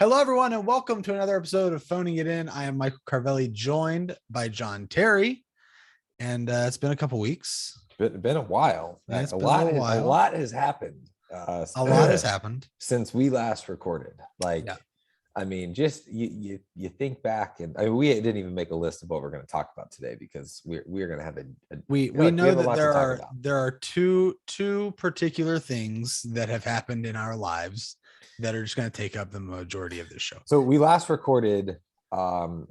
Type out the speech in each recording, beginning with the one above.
Hello, everyone, and welcome to another episode of Phoning It In. I am Michael Carvelli, joined by John Terry, and it's been a couple weeks. Been a while. Yeah, it's a been a little lot. A while. lot has happened. A lot has happened since we last recorded. Yeah. I mean, just you think back, and I mean, we didn't even make a list of what we're going to talk about today because we're going to have we know that there are two particular things that have happened in our lives that are just going to take up the majority of this show. So we last recorded.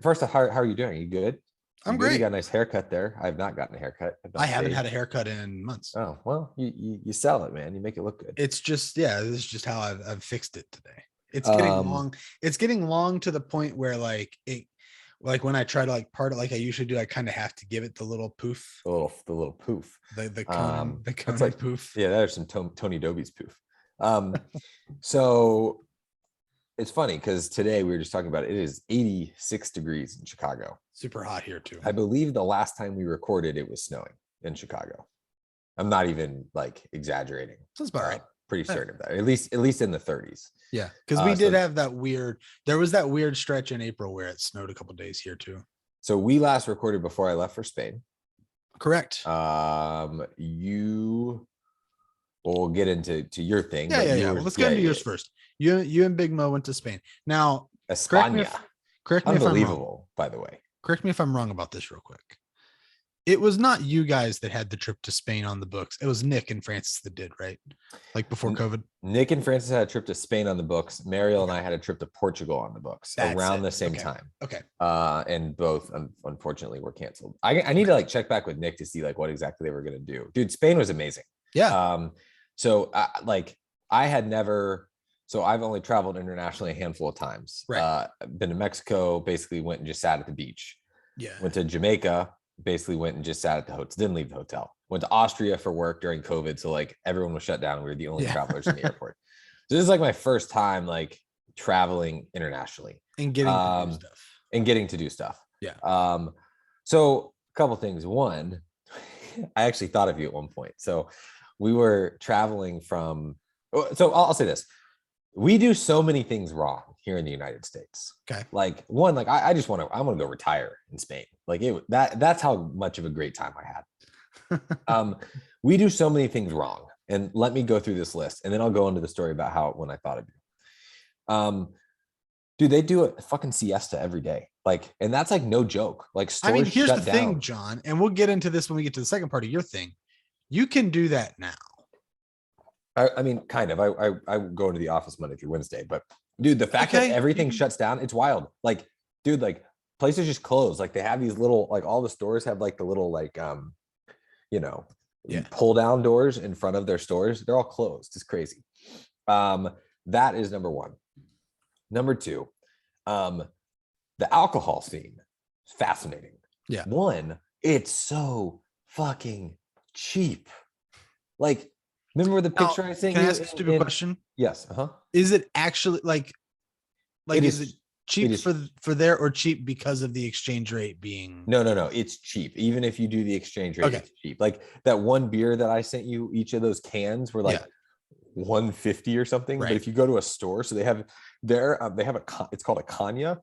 First, how are you doing? Are you good? I'm great. You got a nice haircut there. I've not gotten a haircut. I haven't had a haircut in months. Oh, well, you sell it, man. You make it look good. It's just, this is just how I've fixed it today. It's getting long. It's getting long to the point where like when I try to like part it like I usually do, I kind of have to give it the little poof. The little poof. The Conan like, poof. Yeah, there's some Tony Doby's poof. So it's funny because today we were just talking about it is 86 degrees in Chicago. Super hot here too. I believe the last time we recorded it was snowing in Chicago. I'm not even like exaggerating. That's about right. Pretty certain of that. At least in the 30s. Yeah, because we did have that weird. There was that weird stretch in April where it snowed a couple of days here too. So we last recorded before I left for Spain. Correct. We'll get into your thing. Yeah. Well, let's get into yours first. You and Big Mo went to Spain. Now, España. Correct me if I'm wrong. By the way. Correct me if I'm wrong about this real quick. It was not you guys that had the trip to Spain on the books. It was Nick and Francis that did, right? Like before COVID. Nick and Francis had a trip to Spain on the books. Mariel and I had a trip to Portugal on the books around the same time. Okay. And both unfortunately were canceled. I need to like check back with Nick to see like what exactly they were going to do. Dude, Spain was amazing. Yeah. So I had never. So I've only traveled internationally a handful of times. Right. Been to Mexico, basically went and just sat at the beach. Yeah. Went to Jamaica, basically went and just sat at the hotel, didn't leave the hotel. Went to Austria for work during COVID. So like everyone was shut down. We were the only travelers in the airport. So this is like my first time like traveling internationally. And getting to do stuff. And getting to do stuff. Yeah. So a couple things. One, I actually thought of you at one point. So we were traveling from, so I'll say this. We do so many things wrong here in the United States. Okay. Like one, like I want to go retire in Spain. Like that's how much of a great time I had. We do so many things wrong. And let me go through this list and then I'll go into the story about when I thought of you. Dude, they do a fucking siesta every day. Like, and that's like no joke. Like stores here's shut the down. thing, John, and we'll get into this when we get to the second part of your thing. You can do that now. I mean, kind of. I go into the office Monday through Wednesday, but dude, the fact that everything shuts down, it's wild. Like, dude, like places just close. Like they have these little, like all the stores have like the little like pull down doors in front of their stores. They're all closed. It's crazy. That is number one. Number two, the alcohol scene is fascinating. Yeah. One, it's so fucking cheap. Like, remember the picture I sent you? Can I ask a stupid question? Yes. Is it actually like is it cheap for there or cheap because of the exchange rate being? No. It's cheap. Even if you do the exchange rate, it's cheap. Like that one beer that I sent you, each of those cans were like $150 or something. Right. But if you go to a store, so they have it's called a caña.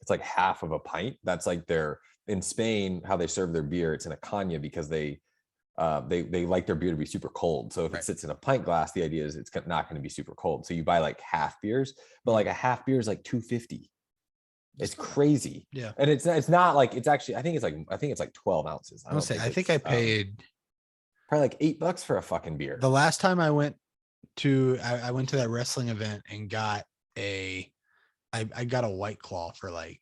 It's like half of a pint. That's like in Spain, how they serve their beer. It's in a caña because they like their beer to be super cold. So if it sits in a pint glass, the idea is it's not going to be super cold. So you buy like half beers, but like a half beer is like $2.50. It's crazy. Yeah. And it's not like, it's actually, I think it's like 12 ounces. I think I paid probably like $8 for a fucking beer. The last time I went to that wrestling event and got I got a White Claw for like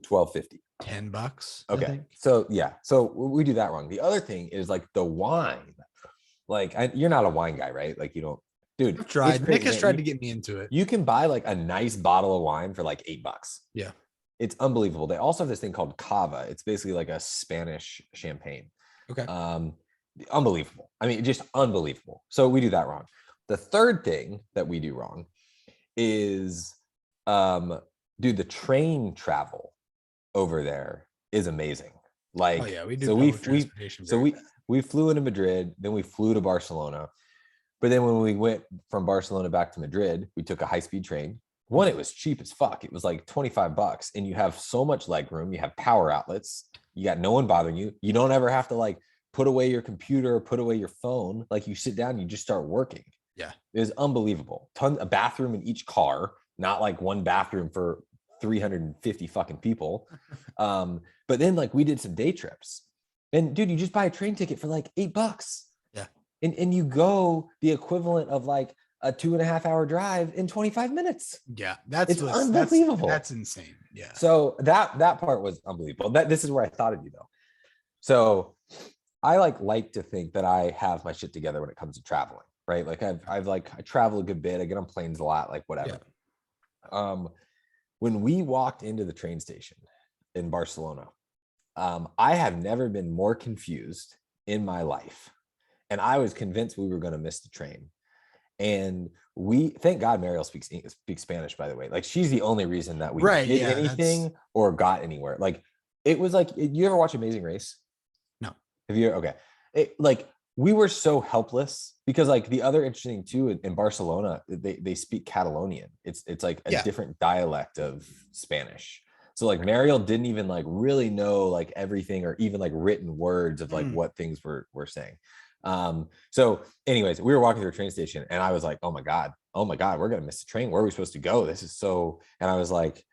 $12.50. $10. Okay. So yeah. So we do that wrong. The other thing is like the wine. Like you're not a wine guy, right? Like you don't, dude. I've tried. Nick has tried to get me into it. You can buy like a nice bottle of wine for like $8. Yeah. It's unbelievable. They also have this thing called cava. It's basically like a Spanish champagne. Okay. Unbelievable. I mean, just unbelievable. So we do that wrong. The third thing that we do wrong is, dude, the train travel over there is amazing. Like, we do. So we flew into Madrid, then we flew to Barcelona. But then when we went from Barcelona back to Madrid, we took a high-speed train. One, it was cheap as fuck. It was like $25, and you have so much leg room. You have power outlets. You got no one bothering you. You don't ever have to like put away your computer, put away your phone. Like you sit down, you just start working. Yeah. It was unbelievable. A bathroom in each car, not like one bathroom for 350 fucking people. But then like we did some day trips, and dude, you just buy a train ticket for like $8. Yeah. And you go the equivalent of like a 2.5 hour drive in 25 minutes. Yeah. It's unbelievable. That's insane. Yeah. So that part was unbelievable. This is where I thought of you though. So I like to think that I have my shit together when it comes to traveling, right? Like I travel a good bit. I get on planes a lot, like whatever. Yeah. When we walked into the train station in Barcelona, I have never been more confused in my life. And I was convinced we were going to miss the train. And thank God Mariel speaks Spanish, by the way. Like she's the only reason that we did anything or got anywhere. Like it was like, you ever watch Amazing Race? No. Have you? Okay. Like we were so helpless because like the other interesting too in Barcelona, they speak Catalonian. It's like a different dialect of Spanish. So like Mariel didn't even like really know like everything or even like written words of like what things we're saying. So anyways, we were walking through a train station and I was like, oh my God, we're going to miss the train. Where are we supposed to go? This is so, and I was like,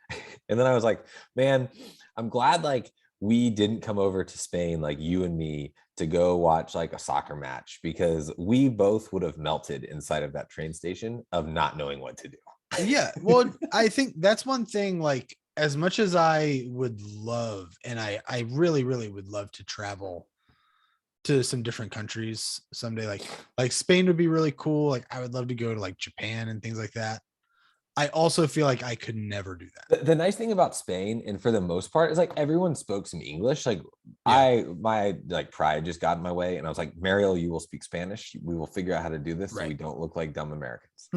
and then I was like, man, I'm glad like we didn't come over to Spain, like you and me, to go watch like a soccer match, because we both would have melted inside of that train station of not knowing what to do. Yeah. Well, I think that's one thing, like as much as I would love, and I really, really would love to travel to some different countries someday, like Spain would be really cool. Like I would love to go to like Japan and things like that. I also feel like I could never do that. The nice thing about Spain, and for the most part, is like everyone spoke some English. Like my like pride just got in my way, and I was like, Mariel, you will speak Spanish. We will figure out how to do this so we don't look like dumb Americans.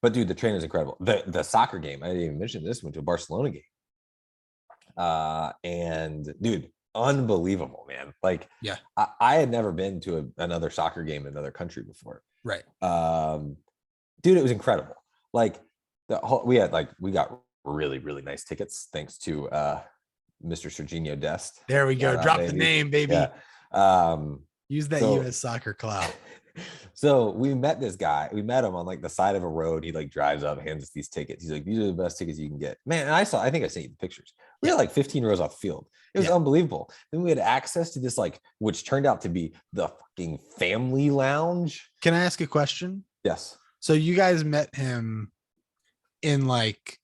But dude, the train is incredible. The soccer game, I didn't even mention this, went to a Barcelona game. And dude, unbelievable, man. Like I had never been to another soccer game in another country before. Right. Dude, it was incredible. Like we got really, really nice tickets thanks to Mr. Serginho Dest. There we go. Drop the name, baby. Yeah. Use that US soccer clout. So we met this guy. We met him on like the side of a road. He like drives up, hands us these tickets. He's like, "These are the best tickets you can get." Man, and I think I sent you the pictures. We had like 15 rows off the field. It was unbelievable. Then we had access to this, like, which turned out to be the fucking family lounge. Can I ask a question? Yes. So you guys met him in like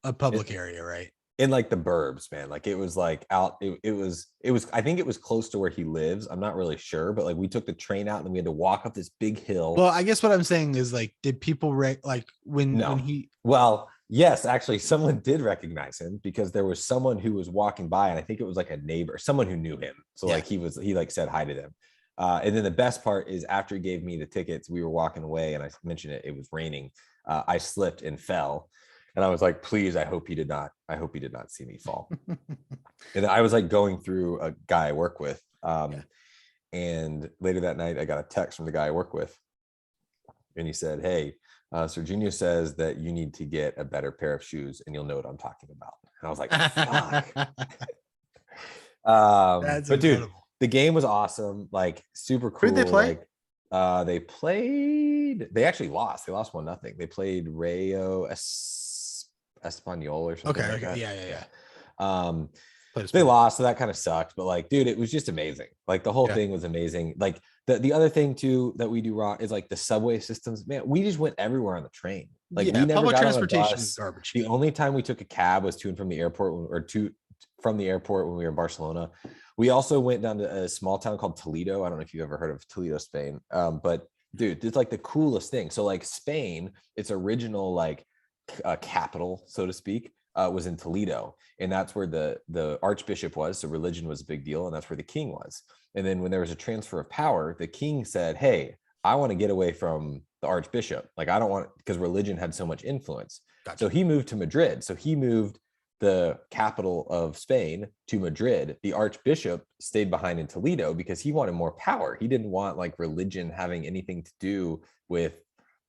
a public area, right? In like the burbs, man. Like it was like out. It was. I think it was close to where he lives. I'm not really sure, but like we took the train out and we had to walk up this big hill. Well, I guess what I'm saying is like, did people like when he? Well, yes, actually, someone did recognize him because there was someone who was walking by, and I think it was like a neighbor, someone who knew him. So like he like said hi to them. And then the best part is after he gave me the tickets, we were walking away, and I mentioned it was raining. I slipped and fell. And I was like, please, I hope he did not see me fall. And I was like going through a guy I work with. And later that night, I got a text from the guy I work with. And he said, "Hey, Serginho says that you need to get a better pair of shoes and you'll know what I'm talking about." And I was like, fuck. That's but incredible. Dude, the game was awesome. Like super cool. Who did they play? Like, they actually lost. They lost 1-0. They played Rayo Espanol or something. Okay. Like that. Yeah. They lost, so that kind of sucked. But like, dude, it was just amazing. Like the whole thing was amazing. Like the other thing too that we do wrong is like the subway systems. Man, we just went everywhere on the train. Like we never public got transportation on a bus. is garbage. The only time we took a cab was to and from the airport, from the airport when we were in Barcelona. We also went down to a small town called Toledo. I don't know if you've ever heard of Toledo, Spain. But dude, it's like the coolest thing. So like Spain, its original like capital, so to speak, was in Toledo, and that's where the archbishop was. So religion was a big deal, and that's where the king was. And then when there was a transfer of power, the king said, "Hey, I want to get away from the archbishop. Like I don't want," because religion had so much influence. Gotcha. So he moved to Madrid. So he moved the capital of Spain to Madrid, the archbishop stayed behind in Toledo because he wanted more power. He didn't want like religion having anything to do with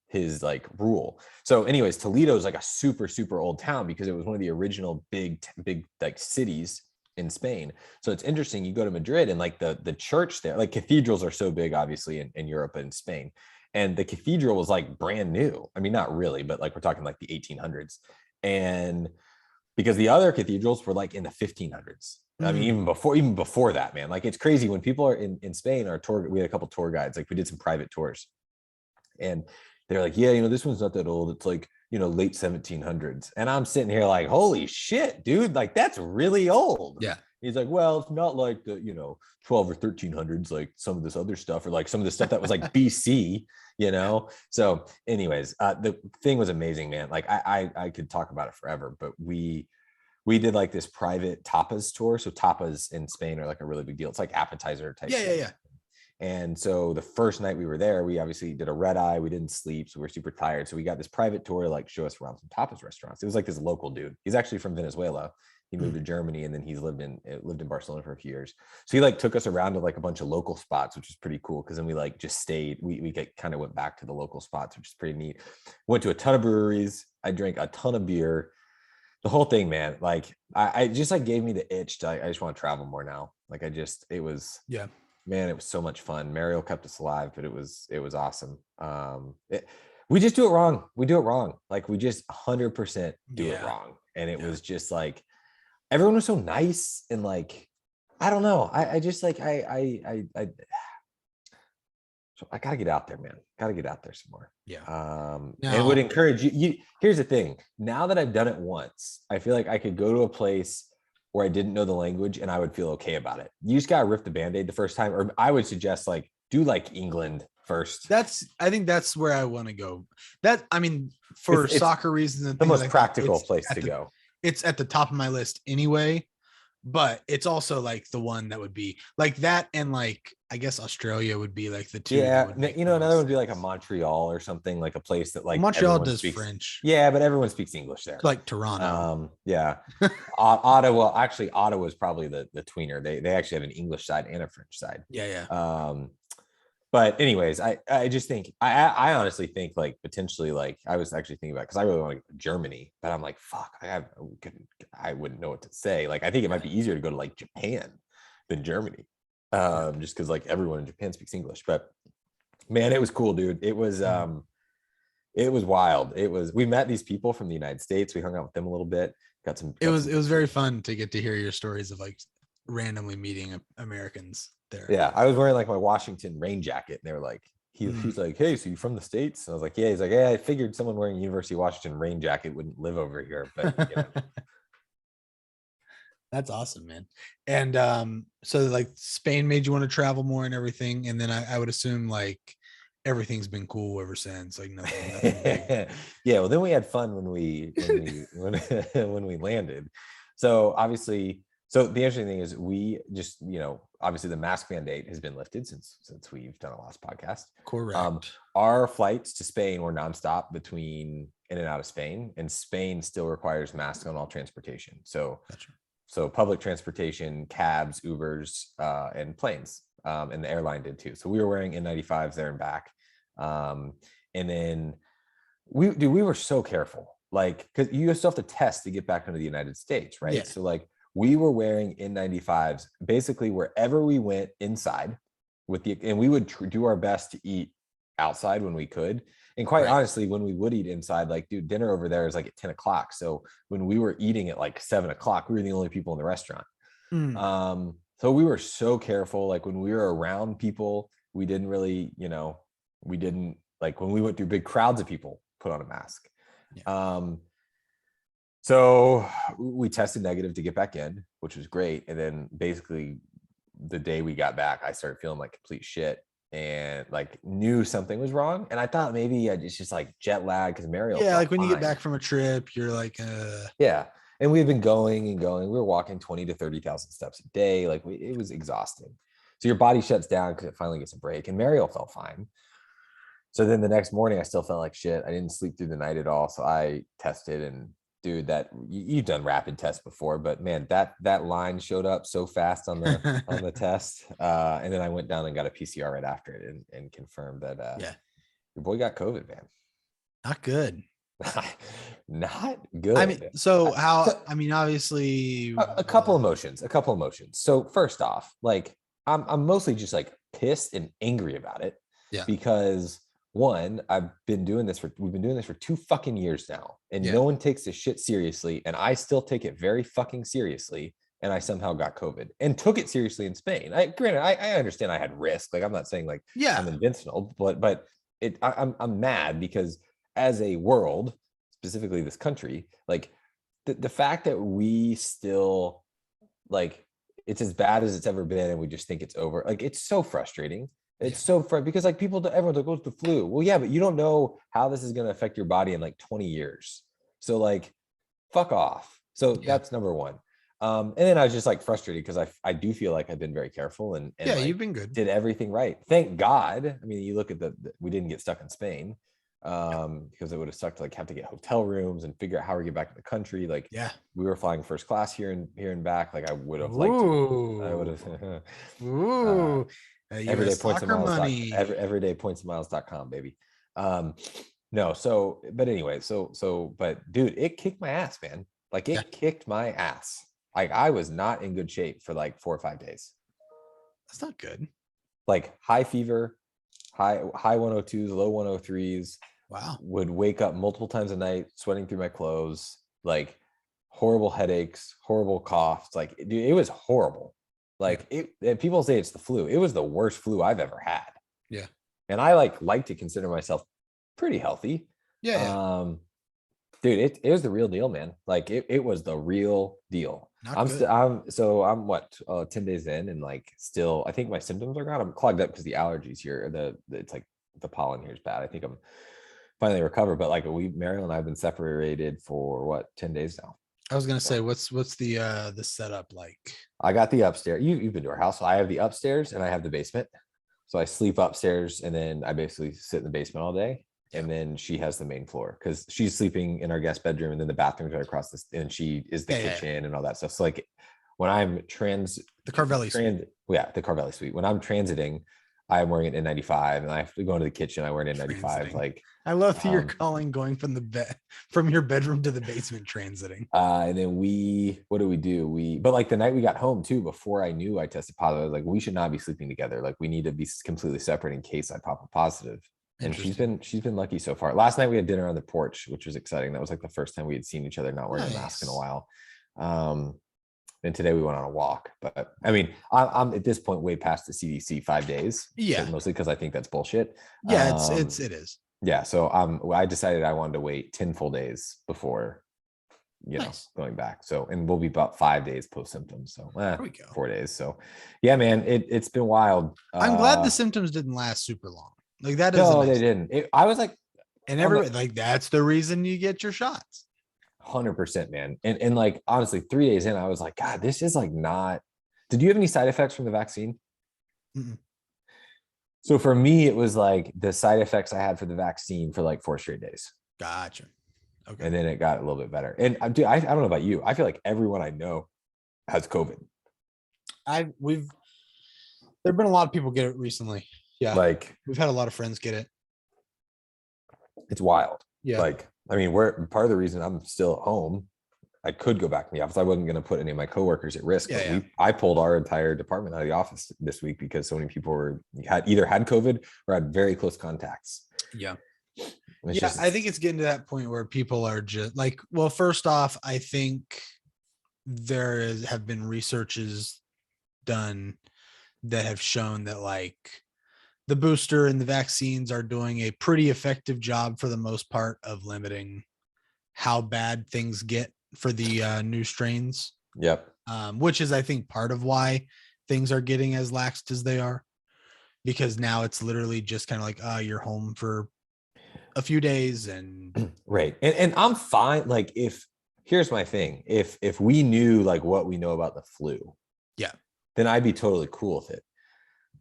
his like rule. So anyways, Toledo is like a super, super old town because it was one of the original big like cities in Spain. So it's interesting. You go to Madrid and like the church there, like cathedrals are so big, obviously in Europe and Spain. And the cathedral was like brand new. I mean, not really, but like we're talking like the 1800s. And because the other cathedrals were like in the 1500s. I mean, even before that, man, like it's crazy when people are in Spain, we had a couple tour guides, like we did some private tours and they're like, yeah, this one's not that old. It's like, late 1700s. And I'm sitting here like, holy shit, dude, like that's really old. Yeah. He's like, well, it's not like the, 12 or 1300s, like some of this other stuff, or like some of the stuff that was like BC, So anyways, the thing was amazing, man. Like I could talk about it forever, but we did like this private tapas tour. So tapas in Spain are like a really big deal. It's like appetizer type. Yeah. And so the first night we were there, we obviously did a red eye. We didn't sleep, so we were super tired. So we got this private tour to like show us around some tapas restaurants. It was like this local dude. He's actually from Venezuela. He moved to Germany and then he's lived in Barcelona for a few years. So he like took us around to like a bunch of local spots, which is pretty cool. Cause then we like just stayed, we kind of went back to the local spots, which is pretty neat. Went to a ton of breweries. I drank a ton of beer. The whole thing, man, like I just like gave me the itch to, I just want to travel more now. Like it was, man, it was so much fun. Mariel kept us alive, but it was awesome. We just do it wrong. We do it wrong. Like we just 100% do it wrong. And it was just like, everyone was so nice. And like, I don't know. I just like, so I gotta get out there, man. Gotta get out there some more. Yeah. And would encourage you. Here's the thing. Now that I've done it once, I feel like I could go to a place where I didn't know the language and I would feel okay about it. You just gotta rip the Band-Aid the first time. Or I would suggest like do like England first. I think that's where I want to go. For It's soccer reasons and the most like practical place to go. It's at the top of my list anyway. But it's also like the one that would be like that, and like I guess Australia would be like the two. Yeah, another would be like a Montreal or something, like a place that like Montreal does French. Yeah, but everyone speaks English there. Like Toronto. Yeah. Ottawa, actually, Ottawa is probably the tweener. They actually have an English side and a French side. Yeah. But anyways, I just think I honestly think like potentially like I was actually thinking about because I really want to go to Germany, but I'm like fuck, I wouldn't know what to say. Like I think it might be easier to go to like Japan than Germany, just because like everyone in Japan speaks English. But man, it was cool, dude. It was wild. We met these people from the United States. We hung out with them a little bit. It was very fun to get to hear your stories of like randomly meeting Americans there. Yeah, I was wearing like my Washington rain jacket, and they were like, he's like, hey, so you from the States? And I was like, yeah. He's like, yeah, I figured someone wearing a University of Washington rain jacket wouldn't live over here, but That's awesome, man. And so like Spain made you want to travel more and everything, and then I would assume like everything's been cool ever since. Like nothing yeah. Well, then we had fun when we landed. So obviously. So the interesting thing is we just, obviously the mask mandate has been lifted since we've done a last podcast. Correct. Our flights to Spain were nonstop between in and out of Spain, and Spain still requires masks on all transportation. So, so public transportation, cabs, Ubers, and planes, and the airline did too. So we were wearing N95s there and back. And then we were so careful, like, because you still have to test to get back into the United States, right? Yeah. So like, we were wearing N95s basically wherever we went inside and we would do our best to eat outside when we could. And quite honestly, when we would eat inside, like, dude, dinner over there is like at 10 o'clock. So when we were eating at like 7 o'clock, we were the only people in the restaurant. So we were so careful. Like when we were around people, we didn't really, we didn't like when we went through big crowds of people, put on a mask. So we tested negative to get back in, which was great. And then basically the day we got back, I started feeling like complete shit and like knew something was wrong. And I thought maybe it's just like jet lag because Mariel. Yeah, like when you get back from a trip, you're like, yeah. And we've been going and going. We were walking 20 to 30,000 steps a day. Like it was exhausting. So your body shuts down because it finally gets a break. And Mariel felt fine. So then the next morning, I still felt like shit. I didn't sleep through the night at all. So I tested and dude, that you've done rapid tests before, but man, that line showed up so fast on the test. And then I went down and got a PCR right after it and confirmed that your boy got COVID, man. Not good. Not good. I mean, obviously a couple emotions. So first off, like I'm mostly just like pissed and angry about it. Yeah. Because one, we've been doing this for 2 fucking years now, and no one takes this shit seriously, and I still take it very fucking seriously, and I somehow got COVID and took it seriously in Spain. Granted, I understand I had risk. Like, I'm not saying like I'm invincible, but I'm mad because as a world, specifically this country, like the fact that we still, like, it's as bad as it's ever been, and we just think it's over. Like, it's so frustrating. It's so fun because like everyone's like, oh, it's the flu. Well, yeah, but you don't know how this is going to affect your body in like 20 years. So like, fuck off. So that's number one. And then I was just like frustrated because I do feel like I've been very careful and like, you've been good. Did everything right. Thank God. I mean, you look at we didn't get stuck in Spain because it would have sucked to like have to get hotel rooms and figure out how we get back to the country. Like, we were flying first class here and back. Like, I would have liked to. I would have. Everyday points and miles. Everyday points and miles.com, baby. No, so but anyway, but dude, it kicked my ass, man. Like, it kicked my ass. Like, I was not in good shape for like 4 or 5 days. That's not good. Like, high fever, high 102s, low 103s. Wow. Would wake up multiple times a night, sweating through my clothes, like horrible headaches, horrible coughs. Like, dude, it was horrible. Like, people say it's the flu. It was the worst flu I've ever had. Yeah. And I like to consider myself pretty healthy. Yeah. Dude, it was the real deal, man. Like, it was the real deal. I'm 10 days in, and like, still, I think my symptoms are gone. I'm clogged up because the allergies here, it's like the pollen here is bad. I think I'm finally recovered, but like, Mariel and I have been separated for 10 days now. I was gonna say, what's the setup like? I got the upstairs. You've been to our house. So I have the upstairs and I have the basement. So I sleep upstairs, and then I basically sit in the basement all day. And then she has the main floor because she's sleeping in our guest bedroom, and then the bathroom's right across this, and she is the kitchen and all that stuff. So like, when I'm the Carvelli suite. The Carvelli suite. When I'm transiting, I'm wearing an N95, and I have to go into the kitchen. I wear an N95. Like, I love that you're going from your bedroom to the basement transiting. And then what do? But like, the night we got home too, before I knew I tested positive, I was like, we should not be sleeping together. Like, we need to be completely separate in case I pop a positive. And she's been lucky so far. Last night we had dinner on the porch, which was exciting. That was like the first time we had seen each other not wearing a mask in a while. And today we went on a walk. But I mean, I'm at this point way past the CDC 5 days. Yeah. Mostly because I think that's bullshit. Yeah, it is. Yeah. So I decided I wanted to wait 10 full days before, going back. So, and we'll be about 5 days post symptoms. So there we go. 4 days. So yeah, man, it's been wild. I'm glad the symptoms didn't last super long. Like, that is they didn't. I was like, and everybody, like, that's the reason you get your shots. 100%, man. And like, honestly, 3 days in, I was like, God, this is like not. Did you have any side effects from the vaccine? Mm-mm. So for me, it was like the side effects I had for the vaccine for like 4 straight days. Gotcha. Okay. And then it got a little bit better. And dude, I don't know about you. I feel like everyone I know has COVID. There've been a lot of people get it recently. Yeah. Like, we've had a lot of friends get it. It's wild. Yeah. Like, I mean, part of the reason I'm still at home, I could go back in the office. I wasn't going to put any of my coworkers at risk. Yeah, I pulled our entire department out of the office this week because so many people either had COVID or had very close contacts. Yeah. I think it's getting to that point where people are just like, well, first off, I think have been researches done that have shown that like the booster and the vaccines are doing a pretty effective job for the most part of limiting how bad things get for the new strains. Yep. Which is, I think, part of why things are getting as laxed as they are, because now it's literally just kind of like, you're home for a few days and right. And I'm fine. Like, here's my thing. If we knew like what we know about the flu, yeah, then I'd be totally cool with it.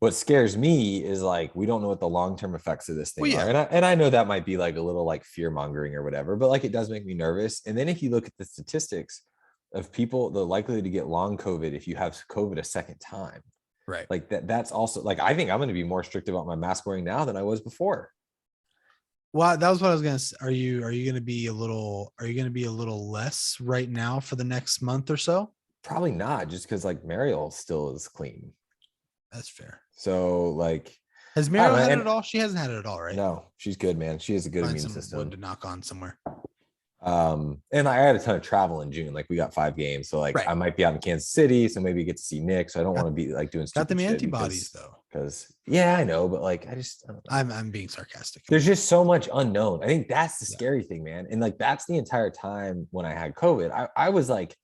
What scares me is like we don't know what the long-term effects of this thing Well, are. yeah. And I know that might be like a little like fear mongering or whatever, but like it does make me nervous. And then if you look at the statistics of people, the likelihood to get long COVID if you have COVID a second time, Right. like that's also like I think I'm going to be more strict about my mask wearing now than I was before. Well, that was what I was gonna say. Are you gonna be a little less right now for the next month or so? Probably not, just because like Mariel still is clean. That's fair. So like Has I don't Mariel know. had it And at all? She hasn't had it at all, right? no, she's good, man. She has a good Find immune some wood system. to knock on somewhere. And I had a ton of travel in June. Like we got 5 games, so like Right. I might be out in Kansas City, so maybe get to see Nick. So I don't want to be like doing Got them stupid shit antibodies though. because yeah, I know, but like I don't know. I'm being sarcastic. There's just so much unknown. I think that's the scary thing, man. And like that's the entire time when I had COVID, I was like,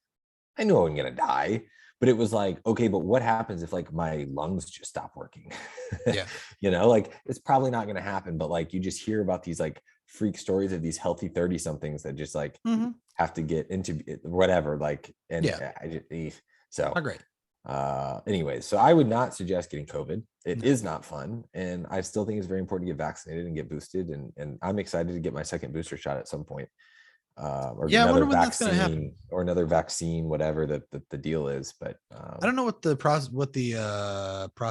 I knew I wasn't gonna die, but it was like, okay, but what happens if like my lungs just stop working? Yeah. You know, like it's probably not gonna happen, but like you just hear about these like freak stories of these healthy 30 somethings that just like have to get into whatever, like, and yeah, I just, so great. Anyways, so I would not suggest getting COVID. It is not fun, and I still think it's very important to get vaccinated and get boosted, and I'm excited to get my second booster shot at some point, or Yeah, I wonder another when that's gonna happen. vaccine or another vaccine, whatever the deal is. But I don't know what the process,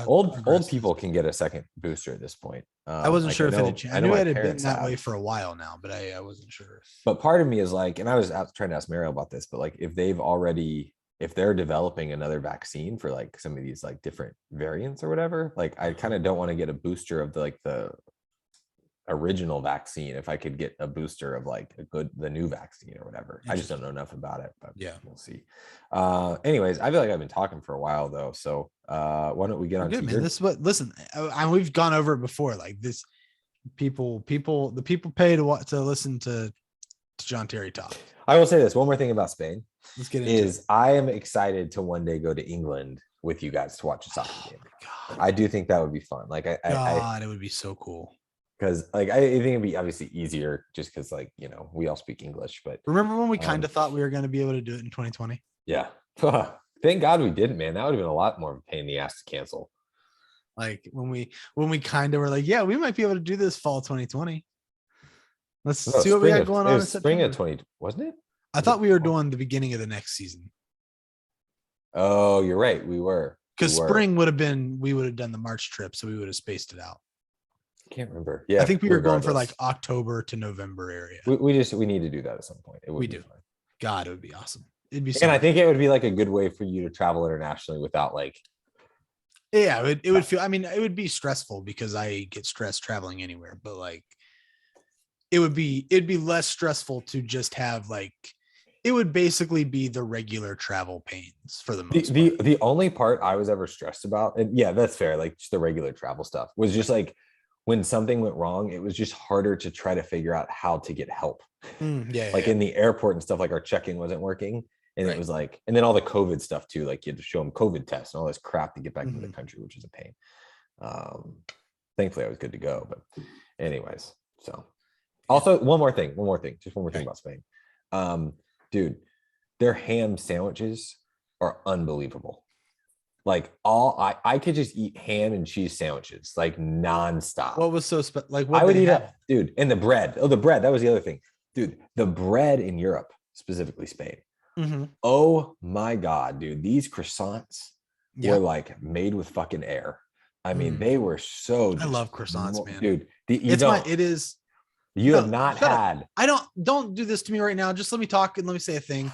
old people can get a second booster at this point. I wasn't like sure if it had changed. I knew my it had been parents that have. way for a while now, but I wasn't sure. But part of me is like, and I was trying to ask Mariel about this, but like if they're developing another vaccine for like some of these like different variants or whatever, like I kind of don't want to get a booster of the original vaccine if I could get a booster of like the new vaccine or whatever. I just don't know enough about it, but yeah, we'll see. Anyways, I feel like I've been talking for a while though, so why don't we get on to man? This is what, listen, we've gone over it before, like this, the people pay to listen to John Terry talk. I will say this one more thing about Spain. Let's get into it. I am excited to one day go to England with you guys to watch a soccer game. I do think that would be fun. Like it would be so cool. Because like I think it'd be obviously easier just because like, you know, we all speak English. But remember when we kind of thought we were going to be able to do it in 2020? Yeah. Thank God we didn't, man. That would have been a lot more of a pain in the ass to cancel. Like when we kind of were like, yeah, we might be able to do this fall 2020. Let's see what we got going on in spring of 20, wasn't it? I thought we were doing the beginning of the next season. Oh, you're right. We were. Because spring would have been, we would have done the March trip, so we would have spaced it out. I can't remember. Yeah, I think we were going for like October to November area. We need to do that at some point. We do. Fun. God, it would be awesome. It'd be. So and I think it would be like a good way for you to travel internationally without like. Yeah, it would feel. I mean, it would be stressful because I get stressed traveling anywhere, but like, it'd be less stressful to just have like. It would basically be the regular travel pains for the most part. The only part I was ever stressed about, and yeah, that's fair. Like just the regular travel stuff was just like. When something went wrong, it was just harder to try to figure out how to get help. Like in the airport and stuff, like our check-in wasn't working. And it was like, and then all the COVID stuff too, like you had to show them COVID tests and all this crap to get back into the country, which is a pain. Thankfully I was good to go, but anyways, so also one more thing about Spain. Dude, their ham sandwiches are unbelievable. Like I could just eat ham and cheese sandwiches like nonstop. What was so like? What I would eat it, dude. And the bread. Oh, the bread. That was the other thing, dude. The bread in Europe, specifically Spain. Oh my God, dude. These croissants were like made with fucking air. I mean, they were so. I love croissants, man. Dude, it is. You have not had. I don't do this to me right now. Just let me talk and let me say a thing.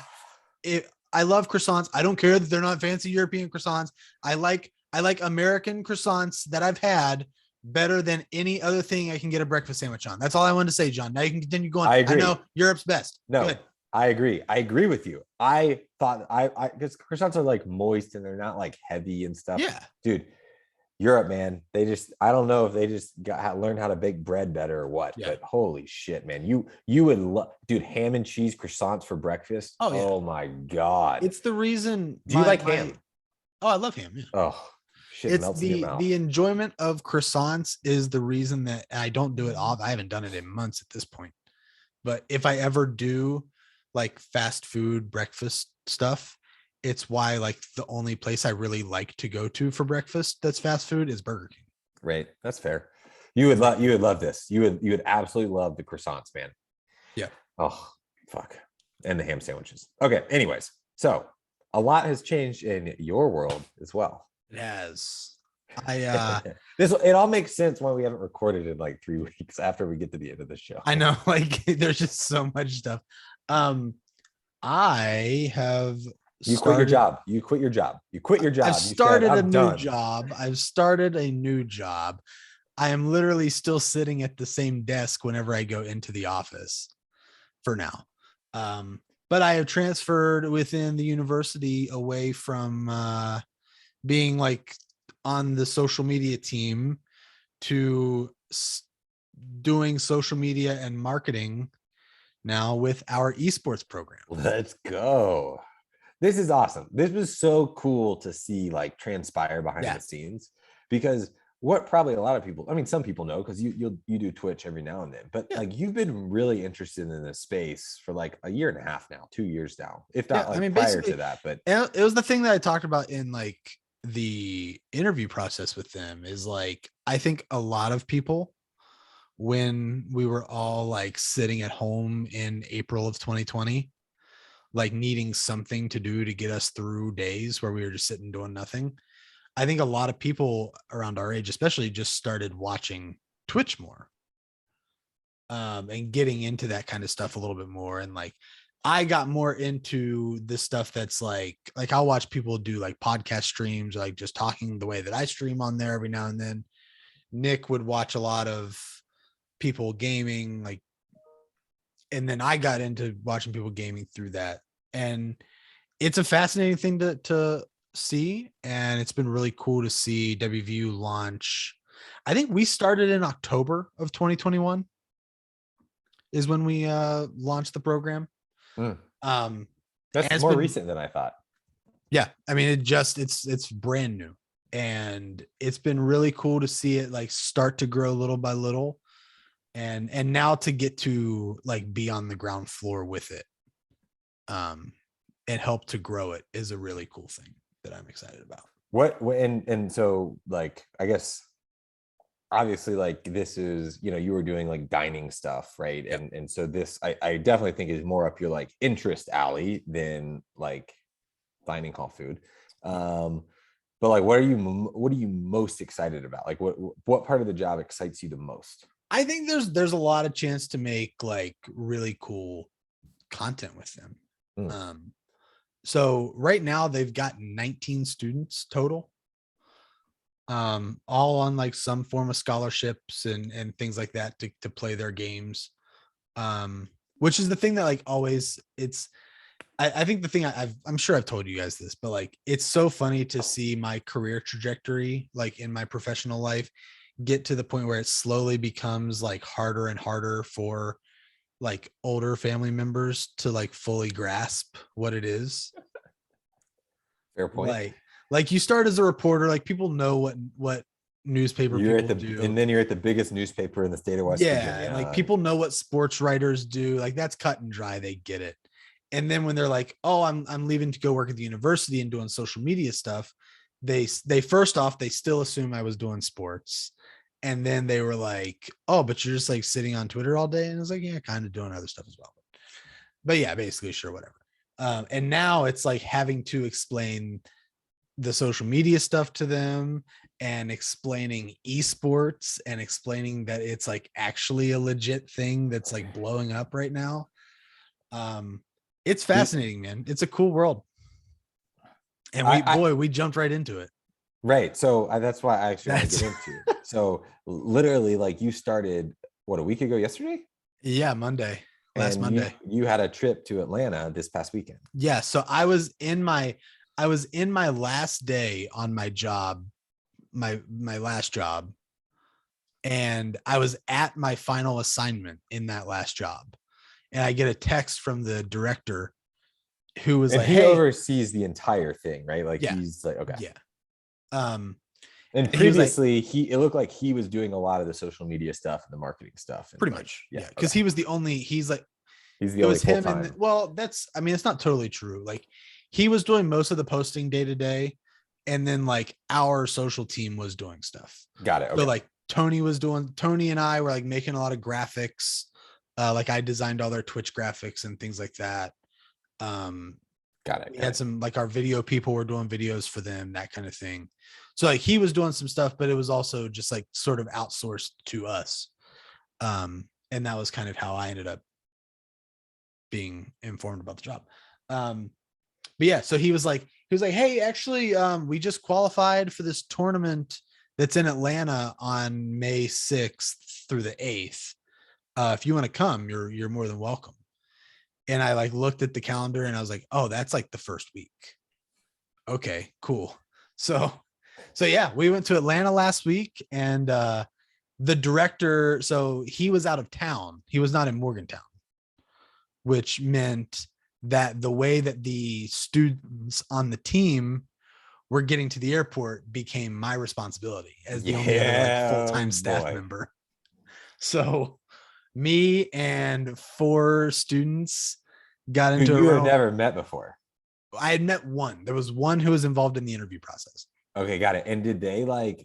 I love croissants. I don't care that they're not fancy European croissants. I like American croissants that I've had better than any other thing I can get a breakfast sandwich on. That's all I wanted to say, John. Now you can continue going. I know Europe's best. No, I agree. I agree with you. I thought because croissants are like moist and they're not like heavy and stuff. Yeah, dude. Europe, man, I don't know if they just learned how to bake bread better or what, but holy shit, man, you would love, dude, ham and cheese croissants for breakfast. Oh my God. It's the reason. Do you like ham? Oh, I love ham. Yeah. Oh shit. It's the enjoyment of croissants is the reason that I don't do it all. I haven't done it in months at this point, but if I ever do like fast food breakfast stuff, it's why like the only place I really like to go to for breakfast that's fast food is Burger King. Right. That's fair. You would love this. You would absolutely love the croissants, man. Yeah. Oh, fuck. And the ham sandwiches. Okay. Anyways, so a lot has changed in your world as well. It has. It all makes sense why we haven't recorded in like 3 weeks after we get to the end of the show. I know, like there's just so much stuff. I have quit your job. You quit your job. I've started a new job. I've started a new job. I am literally still sitting at the same desk whenever I go into the office for now. But I have transferred within the university away from being like on the social media team to doing social media and marketing now with our esports program. Let's go. This is awesome. This was so cool to see like transpire behind the scenes, because what probably a lot of people, I mean, some people know because you do Twitch every now and then, but like you've been really interested in this space for like a year and a half now, 2 years now, if not like prior to that. But it was the thing that I talked about in like the interview process with them is like, I think a lot of people, when we were all like sitting at home in April of 2020, like needing something to do to get us through days where we were just sitting doing nothing. I think a lot of people around our age, especially, just started watching Twitch more, and getting into that kind of stuff a little bit more. And like, I got more into this stuff that's like I'll watch people do like podcast streams, like just talking the way that I stream on there every now and then. Nick would watch a lot of people gaming, like, and then I got into watching people gaming through that. And it's a fascinating thing to see. And it's been really cool to see WVU launch. I think we started in October of 2021 is when we launched the program. That's more recent than I thought. Yeah. I mean, it's brand new, and it's been really cool to see it like start to grow little by little. And now to get to like be on the ground floor with it, and help to grow it is a really cool thing that I'm excited about. And so like, I guess obviously like this is, you were doing like dining stuff, right? Yep. And so this I definitely think is more up your like interest alley than like dining hall food. But like, what are you most excited about? Like what part of the job excites you the most? I think there's a lot of chance to make like really cool content with them. So right now they've got 19 students total, all on like some form of scholarships and things like that to play their games. Which is the thing that like always I think the thing I'm sure I've told you guys this, but like, it's so funny to see my career trajectory, like in my professional life, get to the point where it slowly becomes like harder and harder for like older family members to like fully grasp what it is. Fair point. Like you start as a reporter, like people know what newspaper you're people do, and then you're at the biggest newspaper in the state of West Virginia. And like people know what sports writers do. Like that's cut and dry. They get it. And then when they're like, "Oh, I'm leaving to go work at the university and doing social media stuff," they first off, they still assume I was doing sports. And then they were like, "Oh, but you're just like sitting on Twitter all day." And I was like, "Yeah, kind of doing other stuff as well." But yeah, basically, sure, whatever. And now it's like having to explain the social media stuff to them and explaining esports and explaining that it's like actually a legit thing that's like blowing up right now. It's fascinating, man. It's a cool world. And we jumped right into it. Right. So that's why I actually want to get into it. So literally, like you started, what, a week ago yesterday? Yeah, Monday. Last Monday. You had a trip to Atlanta this past weekend. Yeah. So I was in my last day on my job, my last job. And I was at my final assignment in that last job. And I get a text from the director who was like, he oversees the entire thing, right? Like he's like, okay. Yeah. And previously it looked like he was doing a lot of the social media stuff and the marketing stuff. Pretty much. Yeah. Cause he was the only, he's the only him. Well, it's not totally true. Like he was doing most of the posting day to day, and then like our social team was doing stuff. Got it. Okay. So like Tony and I were like making a lot of graphics. Like I designed all their Twitch graphics and things like that. Got it. We had some like our video people were doing videos for them, that kind of thing. So like he was doing some stuff, but it was also just like sort of outsourced to us. And that was kind of how I ended up being informed about the job. But yeah, so he was like, hey, actually, we just qualified for this tournament that's in Atlanta on May 6th through the 8th. If you want to come, you're more than welcome. And I like looked at the calendar and I was like, oh, that's like the first week. Okay, cool. So yeah, we went to Atlanta last week, and the director, so he was out of town. He was not in Morgantown, which meant that the way that the students on the team were getting to the airport became my responsibility as the only other like full-time staff member. So me and 4 students got into who you had never met before. I had met one. There was one who was involved in the interview process. Okay, got it. And did they like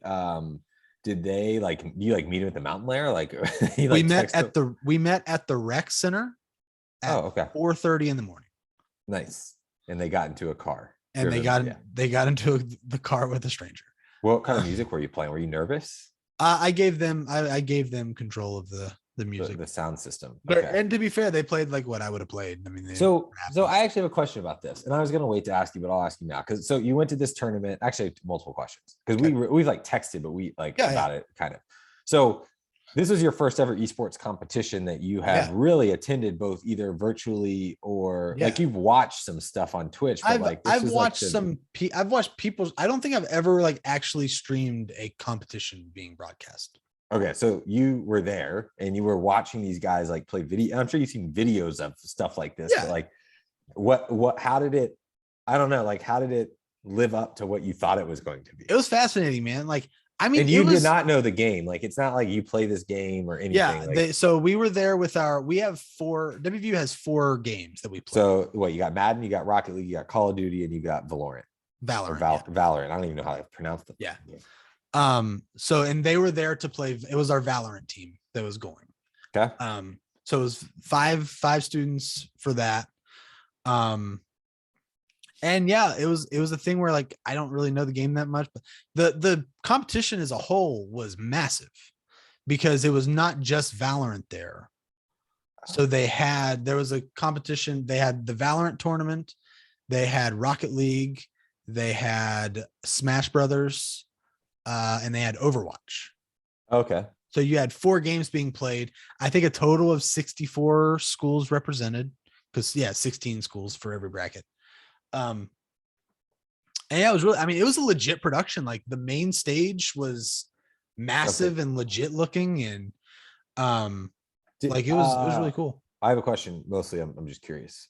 you like meet him at the mountain lair? Like we met at the rec center at 4:30 in the morning. Nice. And they got into a car. And they got into the car with a stranger. What kind of music were you playing? Were you nervous? I gave them control of the music, the sound system. Okay. And to be fair, they played like what I would have played. I mean, so I actually have a question about this, and I was going to wait to ask you, but I'll ask you now. Because so you went to this tournament, actually multiple questions, because we've like texted, but we like about it kind of. So this was your first ever esports competition that you have really attended, both either virtually or like you've watched some stuff on Twitch. But I've watched I've watched people. I don't think I've ever like actually streamed a competition being broadcast. Okay, so you were there and you were watching these guys like play video. I'm sure you've seen videos of stuff like this, but like how did it, I don't know, like how did it live up to what you thought it was going to be? It was fascinating, man. Like, I mean, and you did not know the game. Like, it's not like you play this game or anything. Yeah. So we were there with WVU has 4 games that we play. So what, you got Madden, you got Rocket League, you got Call of Duty, and you got Valorant. Valorant. I don't even know how to pronounce it. Yeah. So, and they were there to play. It was our Valorant team that was going. Okay. So it was five students for that. And yeah, it was a thing where like, I don't really know the game that much, but the competition as a whole was massive because it was not just Valorant there. So there was a competition. They had the Valorant tournament. They had Rocket League. They had Smash Brothers. And they had Overwatch. Okay. So you had 4 games being played. I think a total of 64 schools represented, because 16 schools for every bracket. And yeah, it was really, I mean, it was a legit production. Like the main stage was massive and legit looking, and like it was really cool. I have a question. Mostly, I'm just curious.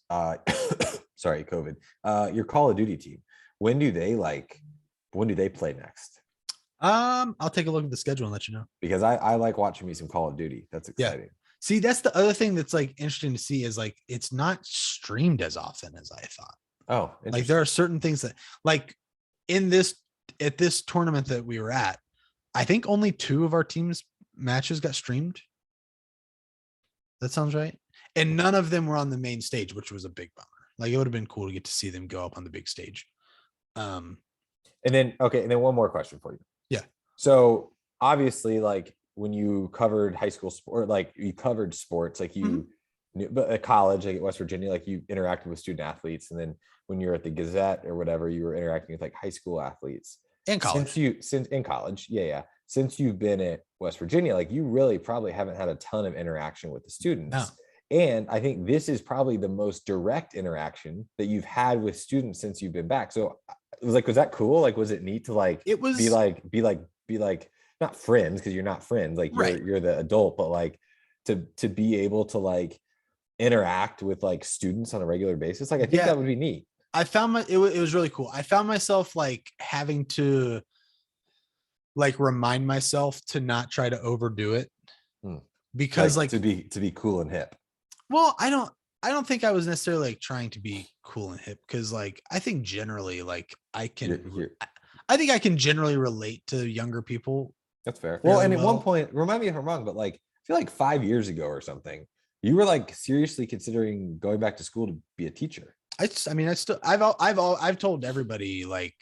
Sorry, COVID. Your Call of Duty team. When do they play next? I'll take a look at the schedule and let you know. Because I like watching me some Call of Duty. That's exciting. Yeah. See, that's the other thing that's like interesting to see is like it's not streamed as often as I thought. Oh, like there are certain things that like at this tournament that we were at, I think only 2 of our team's matches got streamed. That sounds right. And none of them were on the main stage, which was a big bummer. Like it would have been cool to get to see them go up on the big stage. And then one more question for you. Yeah. So obviously, like when you covered high school sport, like you covered sports, like you, but at college, like at West Virginia, like you interacted with student athletes, and then when you're at the Gazette or whatever, you were interacting with like high school athletes. In college. Since in college, since you've been at West Virginia, like you really probably haven't had a ton of interaction with the students. No. And I think this is probably the most direct interaction that you've had with students since you've been back. So it was like, was that cool? Like, was it neat to like, it was be like, not friends, because you're not friends, like you're the adult, but like to be able to like interact with like students on a regular basis. Like, I think that would be neat. I found it was really cool. I found myself like having to like remind myself to not try to overdo it because like to be cool and hip. Well, I don't I don't think I was necessarily like trying to be cool and hip, because like I think generally like I think I can generally relate to younger people. That's fair. Well, fairly and at one well. point, remind me if I'm wrong, but like I feel like 5 years ago or something, you were like seriously considering going back to school to be a teacher. I mean, I've told everybody like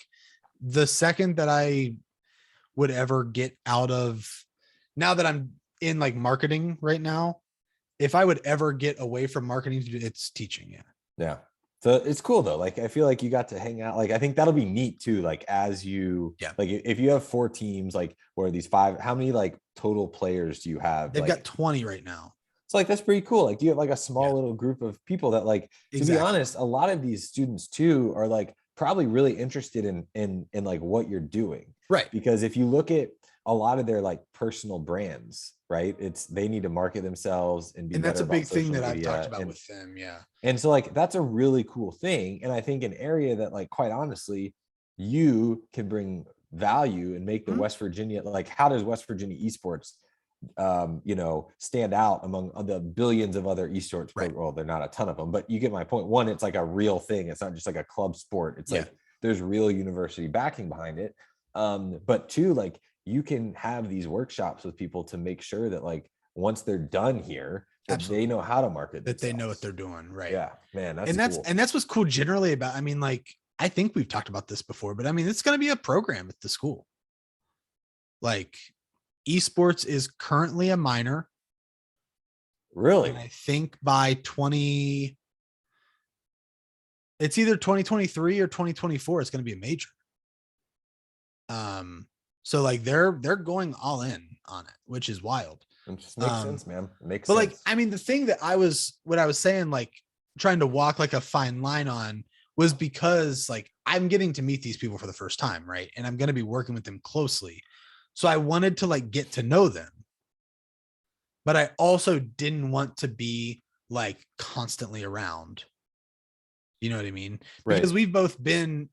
the second that I would ever get out of, now that I'm in like marketing right now, if I would ever get away from marketing, it's teaching. Yeah. Yeah. So it's cool though. Like I feel like you got to hang out. Like I think that'll be neat too. Like as you, Yeah. like if you have 4 teams, like where these 5, how many like total players do you have? They've like, got 20 right now. it's like that's pretty cool. Like you have like a small little group of people that like, to be honest, a lot of these students too are like probably really interested in like what you're doing. Right. Because if you look at a lot of their like personal brands, right? It's they need to market themselves and be and that's better a big about thing social that I've media talked about and, with them. Yeah. and so like that's a really cool thing. And I think an area that like quite honestly, you can bring value and make the West Virginia, like how does West Virginia esports you know, stand out among the billions of other esports? Right. Well, they're not a ton of them, but you get my point. One, it's like a real thing. It's not just like a club sport. It's like there's real university backing behind it. But two, like you can have these workshops with people to make sure that like once they're done here, that they know how to market that themselves. they know what they're doing. Right. Yeah, man. That's what's cool generally about, I mean, like, I think we've talked about this before, but I mean, it's going to be a program at the school. Like esports is currently a minor. Really? And I think by it's either 2023 or 2024, it's going to be a major. So like they're going all in on it, which is wild. It just makes sense, man. It makes sense. Like, I mean, the thing that what I was saying, like trying to walk like a fine line on, was because like I'm getting to meet these people for the first time, right? And I'm going to be working with them closely. So I wanted to like get to know them. But I also didn't want to be like constantly around. You know what I mean? Because we've both been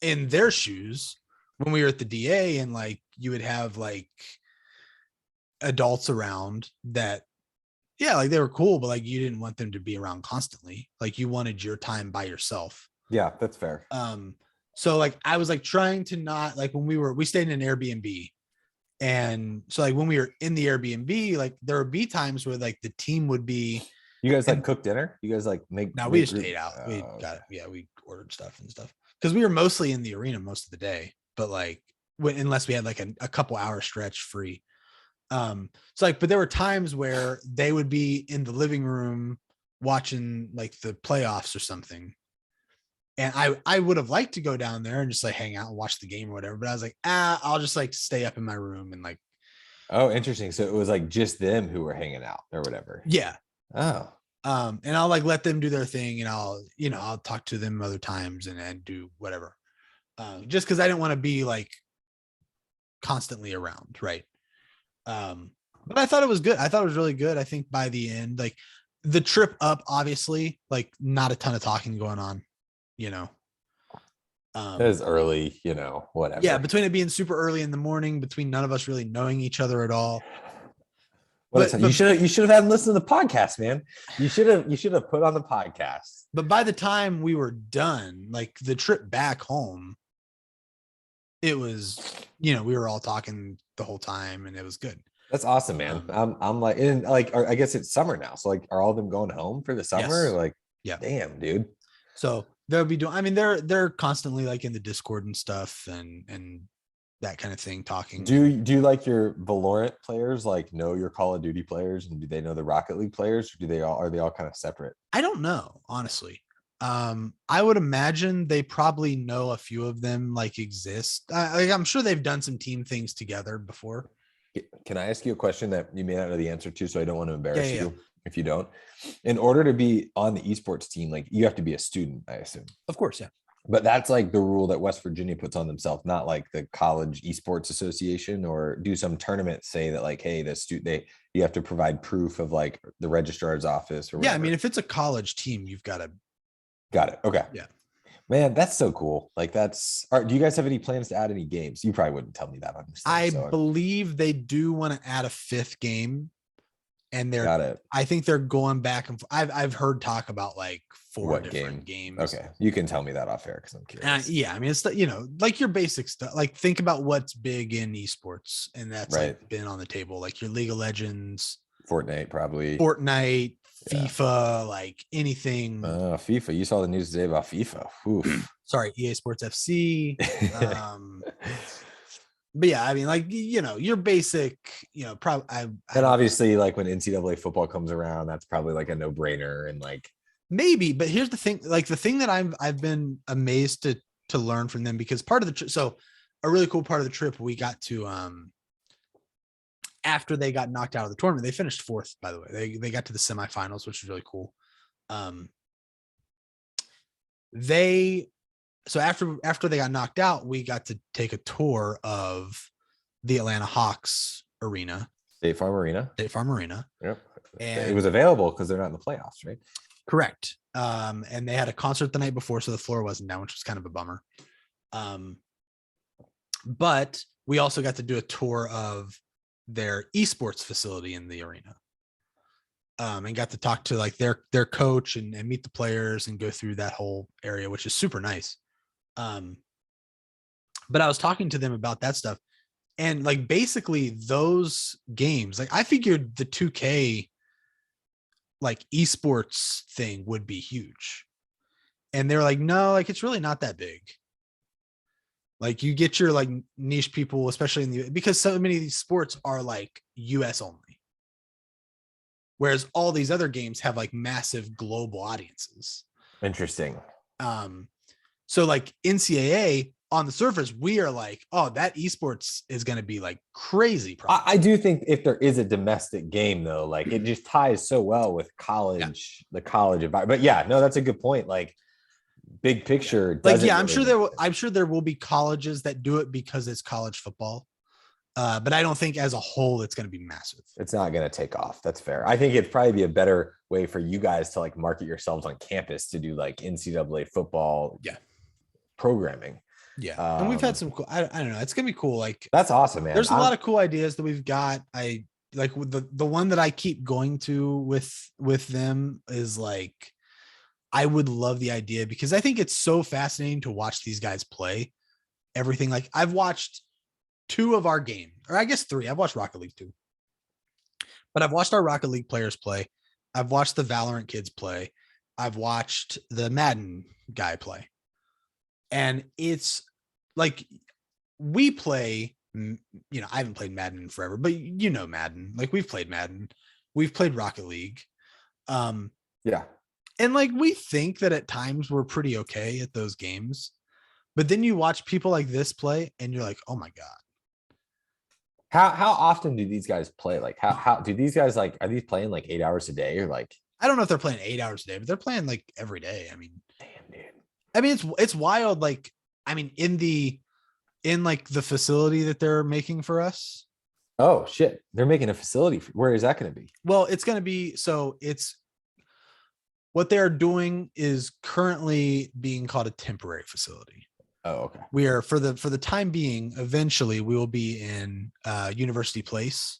in their shoes when we were at the DA, and like you would have like adults around that, yeah, like they were cool, but like you didn't want them to be around constantly. Like you wanted your time by yourself. Yeah, that's fair. So like I was like trying to not, like when we stayed in an Airbnb. And so like when we were in the Airbnb, like there would be times where like the team would be. You guys like cook dinner? You guys like make? No, we just ate out. We got it. Yeah, we ordered stuff and stuff because we were mostly in the arena most of the day. But like unless we had like a couple hour stretch free. So like, but there were times where they would be in the living room watching like the playoffs or something. And I would have liked to go down there and just like hang out and watch the game or whatever. But I was like, I'll just like stay up in my room and like. Oh, interesting. So it was like just them who were hanging out or whatever. Yeah. Oh. And I'll like let them do their thing, and I'll talk to them other times and do whatever. Just because I didn't want to be like constantly around, right? But I thought it was good. I thought it was really good. I think by the end, like the trip up, obviously, like not a ton of talking going on, you know. It is early, you know, whatever. Yeah, between it being super early in the morning, between none of us really knowing each other at all. But you should have had listened to the podcast, man. You should have put on the podcast. But by the time we were done, like the trip back home, it was, we were all talking the whole time, and it was good. That's awesome, man. I'm like, and like, I guess it's summer now. So like, are all of them going home for the summer? Yes. Like, yeah, damn, dude. So they'll be doing. I mean, they're constantly like in the Discord and stuff, and that kind of thing, talking. Do you like your Valorant players like know your Call of Duty players, and do they know the Rocket League players, or are they all kind of separate? I don't know, honestly. I would imagine they probably know a few of them like exist. I'm sure they've done some team things together before. Can I ask you a question that you may not know the answer to, so I don't want to embarrass you if you don't? In order to be on the esports team, like you have to be a student, I assume. Of course, yeah. But that's like the rule that West Virginia puts on themselves, not like the College Esports Association, or do some tournaments say that like, hey, you have to provide proof of like the registrar's office or whatever. Yeah, I mean, if it's a college team, you've got to. Got it. Okay. Yeah. Man, that's so cool. Like do you guys have any plans to add any games? You probably wouldn't tell me that. I believe they do want to add a 5th game. and Got it. I think they're going back and I've heard talk about like 4 What different game? games. Okay, you can tell me that off air because I'm curious. Yeah, I mean, it's like your basic stuff. Like think about what's big in esports, and that's Right. like been on the table, like your League of Legends, Fortnite, probably. Fortnite, Yeah. FIFA, like anything. FIFA. You saw the news today about FIFA. Oof. Sorry, EA Sports FC. But yeah, I mean, like your basic, probably. And obviously, like when NCAA football comes around, that's probably like a no-brainer. And like maybe, but here's the thing: like the thing that I've been amazed to learn from them, because part of the so a really cool part of the trip we got to after they got knocked out of the tournament, they finished 4th, by the way. They got to the semifinals, which is really cool. So after they got knocked out, we got to take a tour of the Atlanta Hawks arena. State Farm Arena. Yep. And it was available because they're not in the playoffs, right? Correct. And they had a concert the night before, so the floor wasn't down, which was kind of a bummer. But we also got to do a tour of their esports facility in the arena. And got to talk to like their coach and meet the players and go through that whole area, which is super nice. But I was talking to them about that stuff, and like basically those games, like I figured the 2K like esports thing would be huge, and they're like, no, like it's really not that big. Like you get your like niche people, especially in because so many of these sports are like US only. Whereas all these other games have like massive global audiences. Interesting. So like NCAA on the surface, we are like, oh, that esports is going to be like crazy. I do think if there is a domestic game though, like it just ties so well with college, the college environment. But yeah, no, that's a good point. Like big picture. Like, yeah, I'm sure there will be colleges that do it because it's college football. But I don't think as a whole it's going to be massive. It's not going to take off. That's fair. I think it'd probably be a better way for you guys to like market yourselves on campus to do like NCAA football programming. Yeah. And we've had some cool, I don't know. It's going to be cool. Like that's awesome, man. There's a lot of cool ideas that we've got. I like the one that I keep going to with them is like, I would love the idea because I think it's so fascinating to watch these guys play everything. Like I've watched 2 of our game, or I guess 3. I've watched Rocket League 2, but I've watched our Rocket League players play. I've watched the Valorant kids play. I've watched the Madden guy play. And it's like we play, I haven't played Madden in forever, but Madden, like we've played Madden, we've played Rocket League. Yeah. And like, we think that at times we're pretty okay at those games, but then you watch people like this play and you're like, oh my God. How often do these guys play? Like how do these guys like, are these playing like 8 hours a day or like? I don't know if they're playing 8 hours a day, but they're playing like every day. I mean, damn, dude. I mean, it's wild. Like, I mean, in like the facility that they're making for us. Oh shit. They're making a facility. Where is that going to be? Well, it's going to be, so it's what they're doing is currently being called a temporary facility. Oh, okay. We are for the time being, eventually we will be in University Place,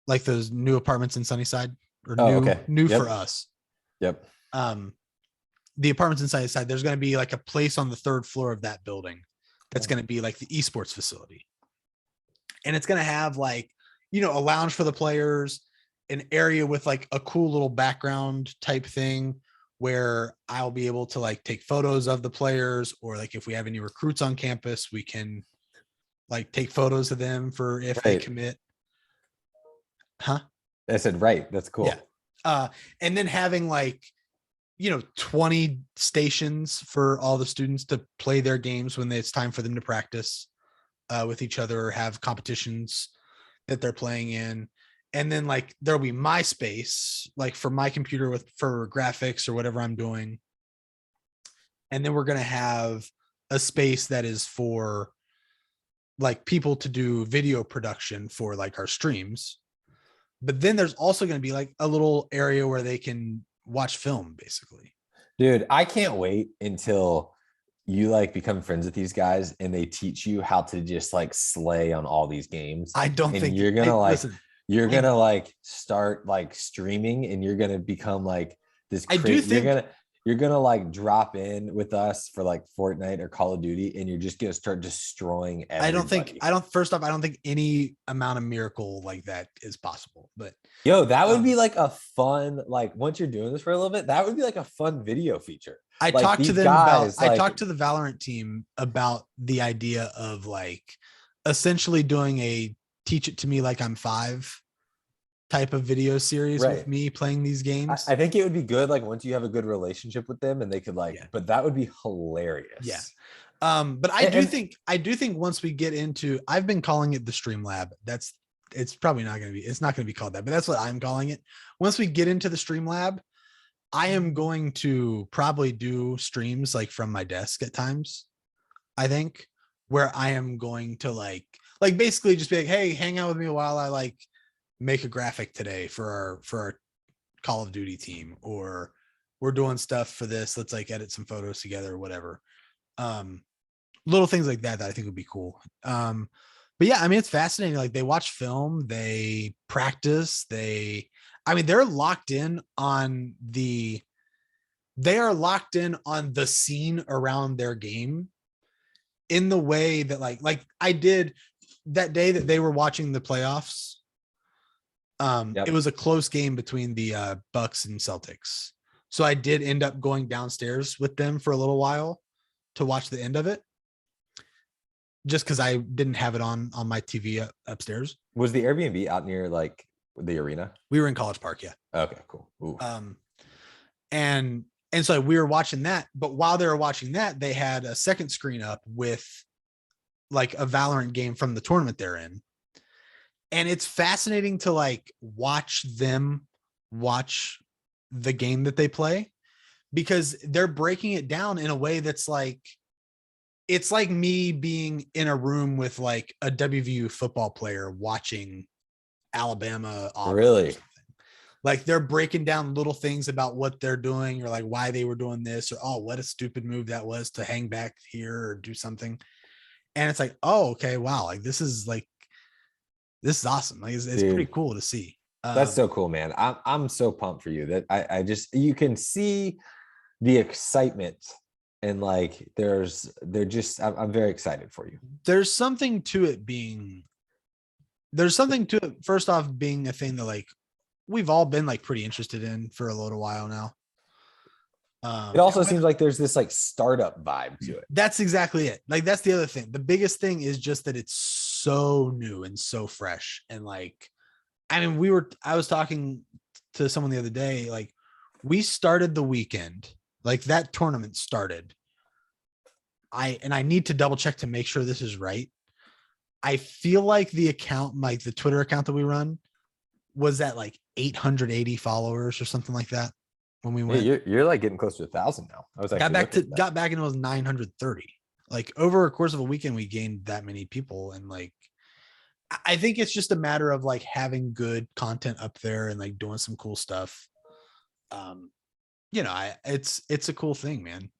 like those new apartments in Sunnyside, or new for us. Yep. The apartments in Sunnyside, there's going to be like a place on the 3rd floor of that building that's going to be like the esports facility. And it's going to have like, a lounge for the players, an area with like a cool little background type thing where I'll be able to like take photos of the players, or like if we have any recruits on campus, we can like take photos of them for if they commit. Huh? I said, right. That's cool. Yeah. And then having like, 20 stations for all the students to play their games when it's time for them to practice with each other or have competitions that they're playing in. And then like there'll be my space, like for my computer for graphics or whatever I'm doing. And then we're going to have a space that is for like people to do video production for like our streams. But then there's also going to be like a little area where they can watch film, basically. Dude, I can't wait until you like become friends with these guys and they teach you how to just like slay on all these games. I don't think you're gonna you're gonna like start like streaming, and you're gonna become like this. I do think You're gonna like drop in with us for like Fortnite or Call of Duty, and you're just gonna start destroying everybody. First off, I don't think any amount of miracle like that is possible. But yo, that would be like a fun, like once you're doing this for a little bit, that would be like a fun video feature. I like, talked to them guys, about, I talked to the Valorant team about the idea of like essentially doing a teach it to me like I'm 5 type of video series with me playing these games. I think it would be good like once you have a good relationship with them and they could like, but that would be hilarious. Yeah. But I do think once we get into, I've been calling it the Stream Lab. It's probably not going to be, it's not going to be called that, but that's what I'm calling it. Once we get into the Stream Lab, I am going to probably do streams like from my desk at times, I think, where I am going to like basically just be like, hey, hang out with me while I like make a graphic today for our Call of Duty team, or we're doing stuff for this. Let's like edit some photos together or whatever. Little things like that I think would be cool. But yeah, I mean, it's fascinating. Like they watch film, they practice, they're locked in on the scene around their game in the way that like I did that day that they were watching the playoffs. It was a close game between the Bucks and Celtics. So I did end up going downstairs with them for a little while to watch the end of it, just because I didn't have it on my TV upstairs. Was the Airbnb out near like the arena? We were in College Park, yeah. Okay, cool. Ooh. And so we were watching that, but while they were watching that, they had a second screen up with like a Valorant game from the tournament they're in. And it's fascinating to like watch them watch the game that they play, because they're breaking it down in a way that's like, it's like me being in a room with like a WVU football player watching Alabama. Really? Like they're breaking down little things about what they're doing, or like why they were doing this, or, oh, what a stupid move that was to hang back here or do something. And it's like, oh, okay, wow. Like this is awesome. Like it's pretty cool to see. That's so cool, man. I'm so pumped for you that I just, you can see the excitement, and like I'm very excited for you. There's something to it first off being a thing that like we've all been like pretty interested in for a little while now. It also seems like there's this like startup vibe to it. That's exactly it. Like that's the other thing. The biggest thing is just that it's so new and so fresh. And like, I mean, I was talking to someone the other day, like we started the weekend, like that tournament started. I need to double check to make sure this is right. I feel like the account, like the Twitter account that we run, was at like 880 followers or something like that when we went. Yeah, you're like getting close to 1,000 now. I was got back and it was 930. Like over a course of a weekend, we gained that many people. And like, I think it's just a matter of like having good content up there and like doing some cool stuff. It's a cool thing, man.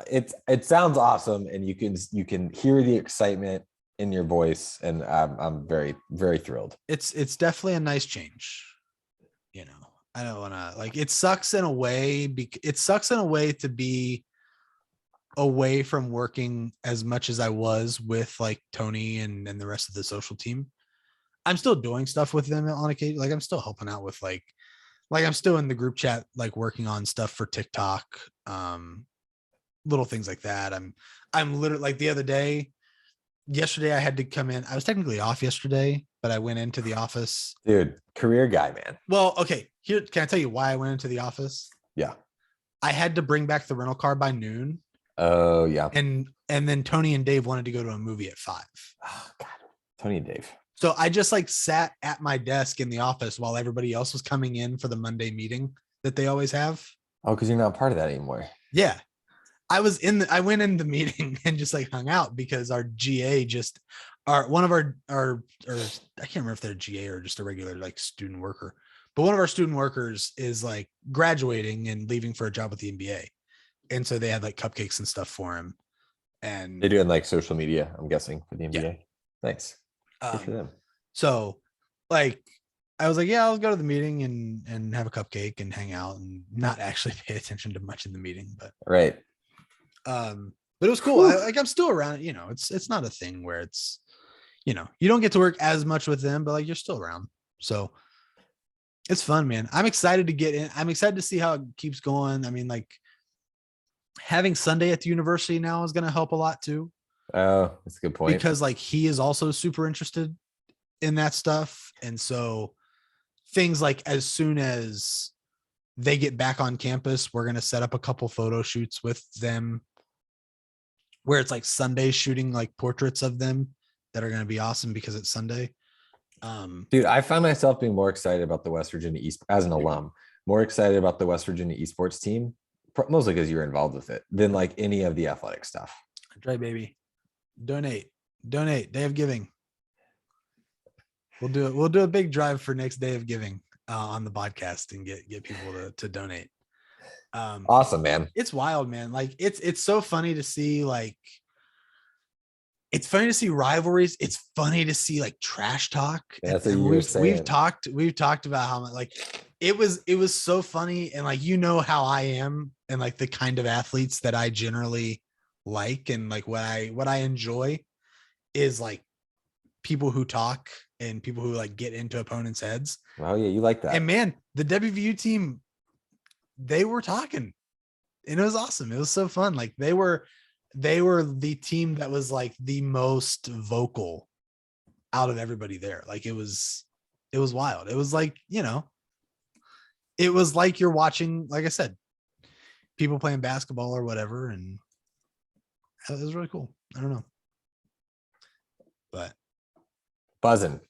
It sounds awesome, and you can hear the excitement in your voice, and I'm very, very thrilled. It's definitely a nice change. I don't want to like, it sucks in a way to be away from working as much as I was with like Tony and the rest of the social team. I'm still doing stuff with them on occasion. Like I'm still helping out with like I'm still in the group chat, like working on stuff for TikTok, little things like that. I'm literally like yesterday I had to come in. I was technically off yesterday, but I went into the office. Dude, career guy, man. Well, okay. Here, can I tell you why I went into the office? Yeah. I had to bring back the rental car by noon. Oh yeah. And then Tony and Dave wanted to go to a movie at 5. Oh God, Tony and Dave. So I just like sat at my desk in the office while everybody else was coming in for the Monday meeting that they always have. Oh, because you're not part of that anymore. Yeah. I went in the meeting and just like hung out because our GA one of our I can't remember if they're GA or just a regular like student worker, but one of our student workers is like graduating and leaving for a job with the NBA. And so they had like cupcakes and stuff for him. And they're doing like social media, I'm guessing, for the NBA. Yeah. Nice. Good for them. So like I was like, yeah, I'll go to the meeting and have a cupcake and hang out and not actually pay attention to much in the meeting, Right. But it was cool. Like I'm still around, you know, it's not a thing where it's, you know, you don't get to work as much with them, but like you're still around. So it's fun, man. I'm excited to get in. I'm excited to see how it keeps going. I mean, like having Sunday at the university now is going to help a lot too. Oh, that's a good point. Because like he is also super interested in that stuff. And so things like as soon as they get back on campus, we're going to set up a couple photo shoots with them where it's like Sunday shooting like portraits of them that are going to be awesome because it's Sunday. Dude, I find myself being more excited about the West Virginia East as an alum, more excited about the West Virginia esports team, mostly because you're involved with it, than like any of the athletic stuff. Try, baby. Donate. Day of giving. We'll do it. We'll do a big drive for next day of giving on the podcast and get people to donate. Awesome, man. It's wild, man. Like it's so funny to see, like, it's funny to see rivalries. It's funny to see like trash talk. That's what you were saying. We've talked about how much like it was so funny. And like, you know how I am and like the kind of athletes that I generally like and like what I enjoy is like people who talk and people who like get into opponents' heads. Oh yeah, you like that. And man, the WVU team, they were talking and it was awesome. It was so fun. Like they were the team that was like the most vocal out of everybody there. Like it was wild. It was like, you know, it was like you're watching, like I said, people playing basketball or whatever. And it was really cool. I don't know. But buzzing.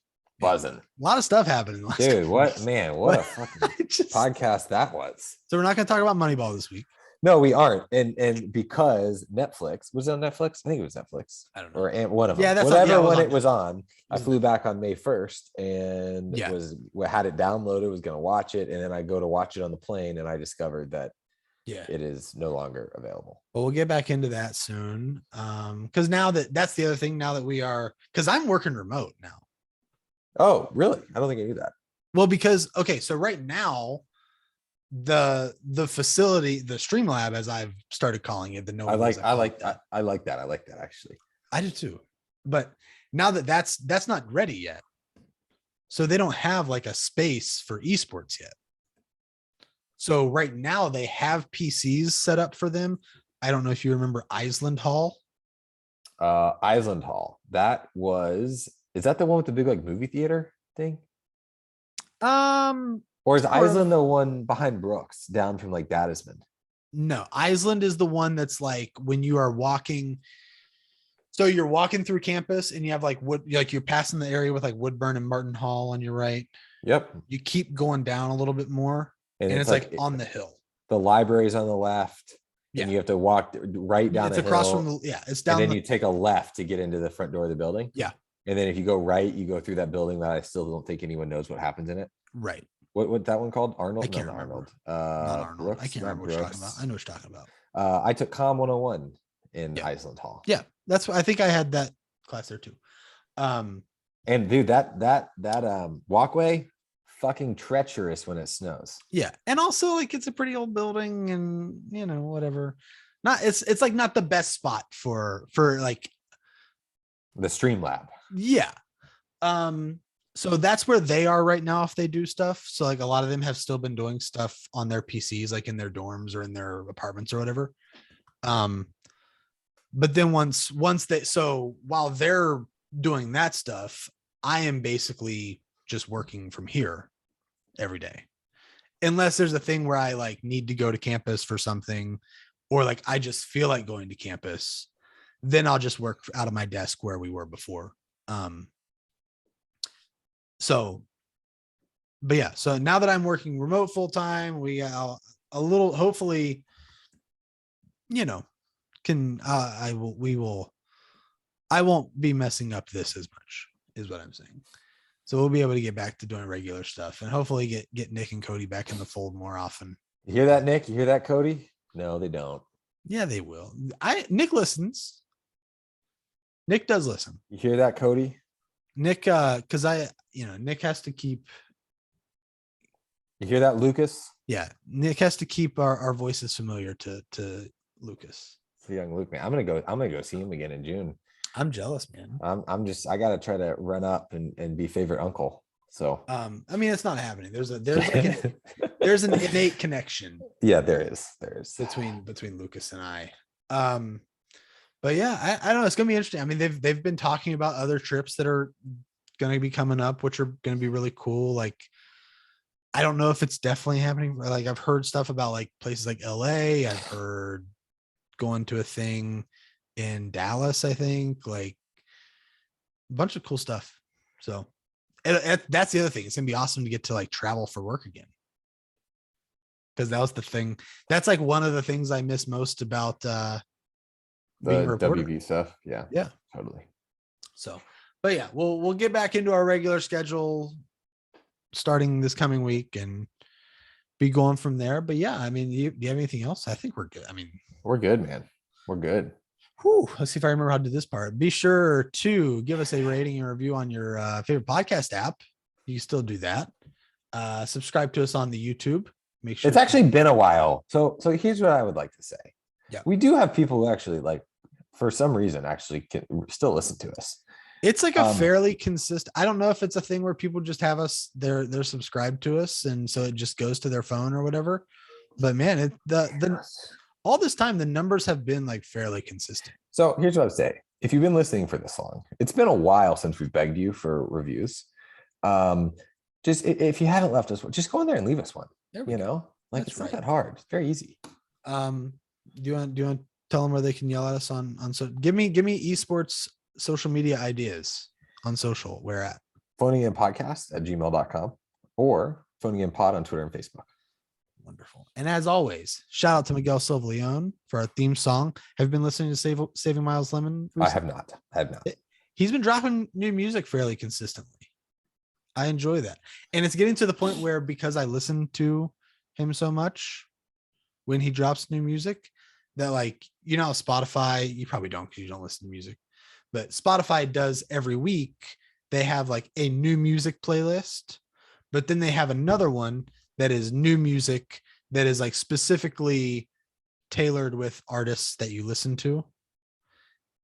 A lot of stuff happening. Dude, what a fucking podcast that was. So we're not going to talk about Moneyball this week. No, we aren't. And because Netflix, was it on Netflix? I think it was Netflix. I don't know. Or one of them. Yeah, that's whatever on, when it was on. I flew back on May 1st and had it downloaded, was going to watch it. And then I go to watch it on the plane and I discovered that it is no longer available. Well, we'll get back into that soon. Because now that's the other thing now that we are, because I'm working remote now. Oh, really? I don't think I knew that. Well, because, okay, so right now, the facility, the Streamlab, as I've started calling it, I like that actually. I do too. But now that's not ready yet. So they don't have like a space for esports yet. So right now they have PCs set up for them. I don't know if you remember Island Hall. Island Hall. Is that the one with the big like movie theater thing? Or is Island the one behind Brooks down from like Dadisman? No, Island is the one that's like when you are walking. So you're walking through campus and you have like you're passing the area with like Woodburn and Martin Hall on your right. Yep. You keep going down a little bit more and it's like on the hill. The library's on the left. Yeah. And you have to walk right down. It's across from it's down. And then you take a left to get into the front door of the building. Yeah. And then if you go right, you go through that building that I still don't think anyone knows what happens in it. Right. What that one called? Arnold? I can't remember. Arnold. Not Arnold. Brooks, I can't remember what you're talking about. I know what you're talking about. I took Com 101 in Island Hall. Yeah, that's what I think I had that class there too. And dude, that walkway, fucking treacherous when it snows. Yeah, and also like it's a pretty old building, and you know whatever. It's like not the best spot for like the Streamlab. Yeah. So that's where they are right now if they do stuff. So like a lot of them have still been doing stuff on their PCs, like in their dorms or in their apartments or whatever. But then once so while they're doing that stuff, I am basically just working from here every day. Unless there's a thing where I like need to go to campus for something, or like I just feel like going to campus, then I'll just work out of my desk where we were before. So now that I'm working remote full time, we got a little, hopefully, you know, I won't be messing up this as much is what I'm saying. So we'll be able to get back to doing regular stuff and hopefully get Nick and Cody back in the fold more often. You hear that, Nick? You hear that, Cody? No, they don't. Yeah, they will. Nick listens. Nick does listen. You hear that, Cody? Nick, because Nick has to keep You hear that, Lucas? Yeah, Nick has to keep our voices familiar to Lucas. For young Luke, man. I'm gonna go see him again in June. I'm jealous, man. I gotta try to run up and be favorite uncle. So I mean, it's not happening. There's an innate connection. Yeah, there is between Lucas and I. But yeah, I don't know. It's gonna be interesting. I mean, they've been talking about other trips that are gonna be coming up, which are gonna be really cool. Like, I don't know if it's definitely happening. Like, I've heard stuff about like places like LA. I've heard going to a thing in Dallas, I think, like a bunch of cool stuff. So that's the other thing. It's gonna be awesome to get to like travel for work again. Because that was the thing. That's like one of the things I miss most about the WV stuff. Yeah. Yeah. Totally. So, but yeah, we'll get back into our regular schedule starting this coming week and be going from there. But yeah, I mean, do you have anything else? I think we're good. I mean, we're good, man. We're good. Whew, let's see if I remember how to do this part. Be sure to give us a rating and review on your favorite podcast app. You can still do that. Subscribe to us on the YouTube. Make sure it's actually been a while. So here's what I would like to say. Yeah, we do have people who actually, like, for some reason, actually can still listen to us. It's like a fairly consistent. I don't know if it's a thing where people just have us, they're subscribed to us, and so it just goes to their phone or whatever. But man, all this time the numbers have been like fairly consistent. So here's what I would say. If you've been listening for this long, it's been a while since we've begged you for reviews. Just if you haven't left us one, just go in there and leave us one. You know, like, it's not that hard. It's very easy. Do you want to tell them where they can yell at us on so give me esports social media ideas on social? Where at? phoninginpodcast@gmail.com or phoninginpod on Twitter and Facebook. Wonderful. And as always, shout out to Miguel Silva Leon for our theme song. Have you been listening to Saving Miles Lemon recently? I have not. He's been dropping new music fairly consistently. I enjoy that. And it's getting to the point where, because I listen to him so much when he drops new music, that, like, you know, Spotify, you probably don't because you don't listen to music, but Spotify does every week. They have like a new music playlist, but then they have another one that is new music that is like specifically tailored with artists that you listen to.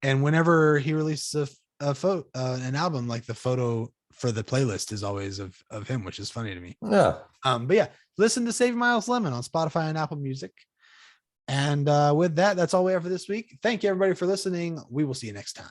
And whenever he releases an album, like, the photo for the playlist is always of him, which is funny to me. Yeah. But yeah, listen to Save Miles Lemon on Spotify and Apple Music. And with that, that's all we have for this week. Thank you, everybody, for listening. We will see you next time.